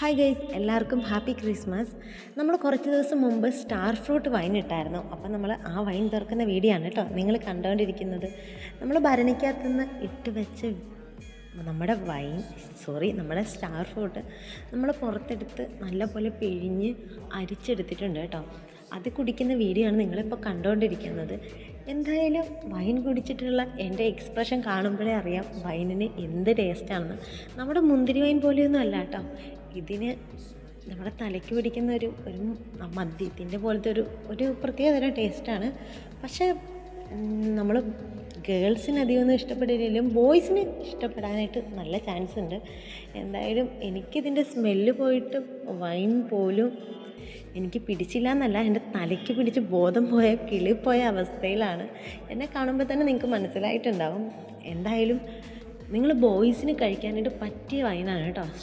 Hi guys, എല്ലാവർക്കും happy Christmas. നമ്മൾ കുറച്ച് ദിവസം മുമ്പ് സ്റ്റാർ ഫ്രൂട്ട് വൈൻ ഇട്ടായിരുന്നു. അപ്പം നമ്മൾ ആ വൈൻ തുറക്കുന്ന വീഡിയോ ആണ് കേട്ടോ നിങ്ങൾ കണ്ടുകൊണ്ടിരിക്കുന്നത്. നമ്മൾ ഭരണിക്കകത്തുനിന്ന് ഇട്ട് വെച്ച് നമ്മുടെ സ്റ്റാർ ഫ്രൂട്ട് നമ്മൾ പുറത്തെടുത്ത് നല്ലപോലെ പിഴിഞ്ഞ് അരിച്ചെടുത്തിട്ടുണ്ട് കേട്ടോ. അത് കുടിക്കുന്ന വീഡിയോ ആണ് നിങ്ങളിപ്പോൾ കണ്ടുകൊണ്ടിരിക്കുന്നത്. എന്തായാലും വൈൻ കുടിച്ചിട്ടുള്ള എൻ്റെ എക്സ്പ്രഷൻ കാണുമ്പോഴേ അറിയാം വൈനിന് എന്ത് ടേസ്റ്റാണെന്ന്. നമ്മുടെ മുന്തിരി വൈൻ പോലെയൊന്നും അല്ല കേട്ടോ. ഇതിന് നമ്മുടെ തലയ്ക്ക് പിടിക്കുന്ന ഒരു മദ്യത്തിൻ്റെ പോലത്തെ ഒരു പ്രത്യേകതരം ടേസ്റ്റാണ്. പക്ഷേ നമ്മൾ ഗേൾസിന് അധികമൊന്നും ഇഷ്ടപ്പെടില്ലെങ്കിലും ബോയ്സിന് ഇഷ്ടപ്പെടാനായിട്ട് നല്ല ചാൻസ് ഉണ്ട്. എന്തായാലും എനിക്കിതിൻ്റെ സ്മെല്ല് പോയിട്ട് വൈൻ പോലും എനിക്ക് പിടിച്ചില്ല എന്നല്ല, എൻ്റെ തലയ്ക്ക് പിടിച്ച് ബോധം പോയ കിളിപ്പോയ അവസ്ഥയിലാണ്. എന്നെ കാണുമ്പോൾ തന്നെ നിങ്ങൾക്ക് മനസ്സിലായിട്ടുണ്ടാവും. എന്തായാലും നിങ്ങൾ ബോയ്സിന് കഴിക്കാനായിട്ട് പറ്റിയ വൈനാണ് കേട്ടോ.